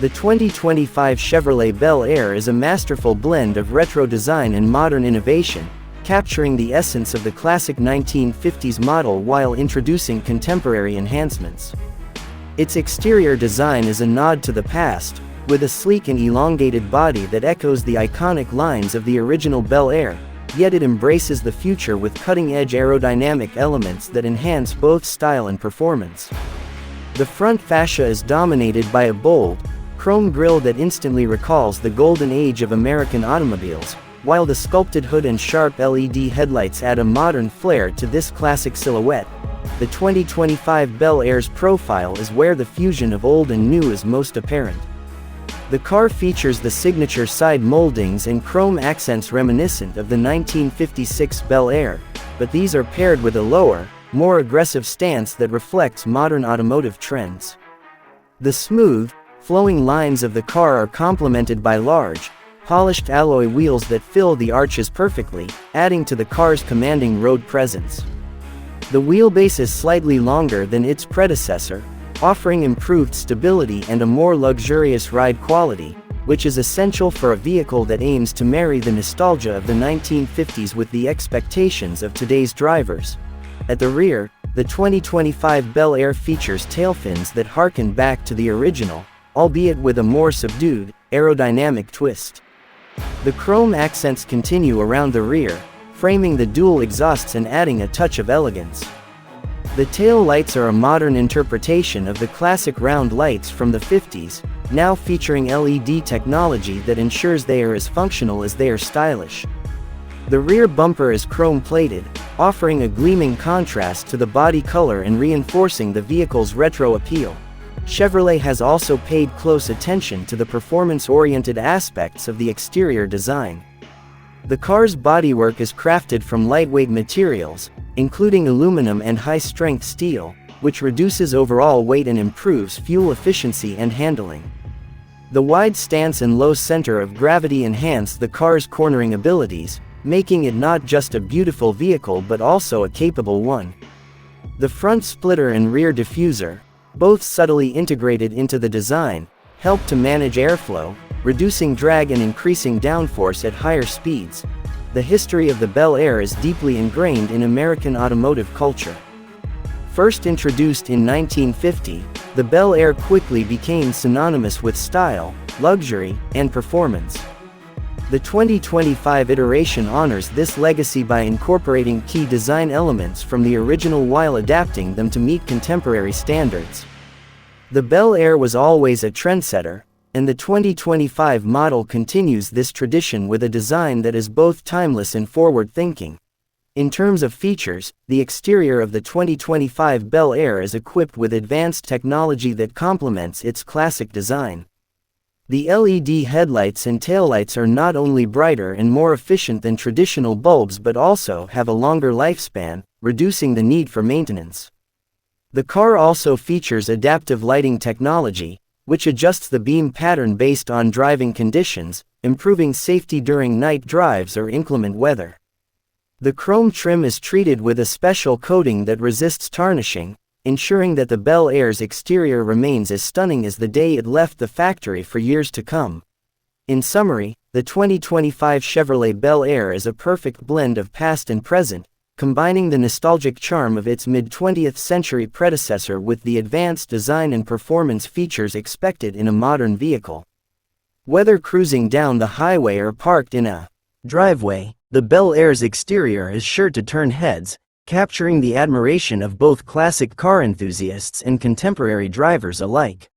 The 2025 Chevrolet Bel Air is a masterful blend of retro design and modern innovation, capturing the essence of the classic 1950s model while introducing contemporary enhancements. Its exterior design is a nod to the past, with a sleek and elongated body that echoes the iconic lines of the original Bel Air, yet it embraces the future with cutting-edge aerodynamic elements that enhance both style and performance. The front fascia is dominated by a bold, chrome grille that instantly recalls the golden age of American automobiles, while the sculpted hood and sharp LED headlights add a modern flair to this classic silhouette. The 2025 Bel Air's profile is where the fusion of old and new is most apparent. The car features the signature side moldings and chrome accents reminiscent of the 1956 Bel Air, but these are paired with a lower, more aggressive stance that reflects modern automotive trends. The smooth, flowing lines of the car are complemented by large, polished alloy wheels that fill the arches perfectly, adding to the car's commanding road presence. The wheelbase is slightly longer than its predecessor, offering improved stability and a more luxurious ride quality, which is essential for a vehicle that aims to marry the nostalgia of the 1950s with the expectations of today's drivers. At the rear, the 2025 Bel Air features tailfins that harken back to the original, albeit with a more subdued, aerodynamic twist. The chrome accents continue around the rear, framing the dual exhausts and adding a touch of elegance. The tail lights are a modern interpretation of the classic round lights from the 50s, now featuring LED technology that ensures they are as functional as they are stylish. The rear bumper is chrome-plated, offering a gleaming contrast to the body color and reinforcing the vehicle's retro appeal. Chevrolet has also paid close attention to the performance-oriented aspects of the exterior design. The car's bodywork is crafted from lightweight materials, including aluminum and high-strength steel, which reduces overall weight and improves fuel efficiency and handling. The wide stance and low center of gravity enhance the car's cornering abilities, making it not just a beautiful vehicle but also a capable one. The front splitter and rear diffuser, both subtly integrated into the design, help to manage airflow, reducing drag and increasing downforce at higher speeds. The history of the Bel Air is deeply ingrained in American automotive culture. First introduced in 1950, the Bel Air quickly became synonymous with style, luxury, and performance. The 2025 iteration honors this legacy by incorporating key design elements from the original while adapting them to meet contemporary standards. The Bel Air was always a trendsetter, and the 2025 model continues this tradition with a design that is both timeless and forward-thinking. In terms of features, the exterior of the 2025 Bel Air is equipped with advanced technology that complements its classic design. The LED headlights and taillights are not only brighter and more efficient than traditional bulbs but also have a longer lifespan, reducing the need for maintenance. The car also features adaptive lighting technology, which adjusts the beam pattern based on driving conditions, improving safety during night drives or inclement weather. The chrome trim is treated with a special coating that resists tarnishing, ensuring that the Bel Air's exterior remains as stunning as the day it left the factory for years to come. In summary, the 2025 Chevrolet Bel Air is a perfect blend of past and present, combining the nostalgic charm of its mid-20th century predecessor with the advanced design and performance features expected in a modern vehicle. Whether cruising down the highway or parked in a driveway, the Bel Air's exterior is sure to turn heads, capturing the admiration of both classic car enthusiasts and contemporary drivers alike.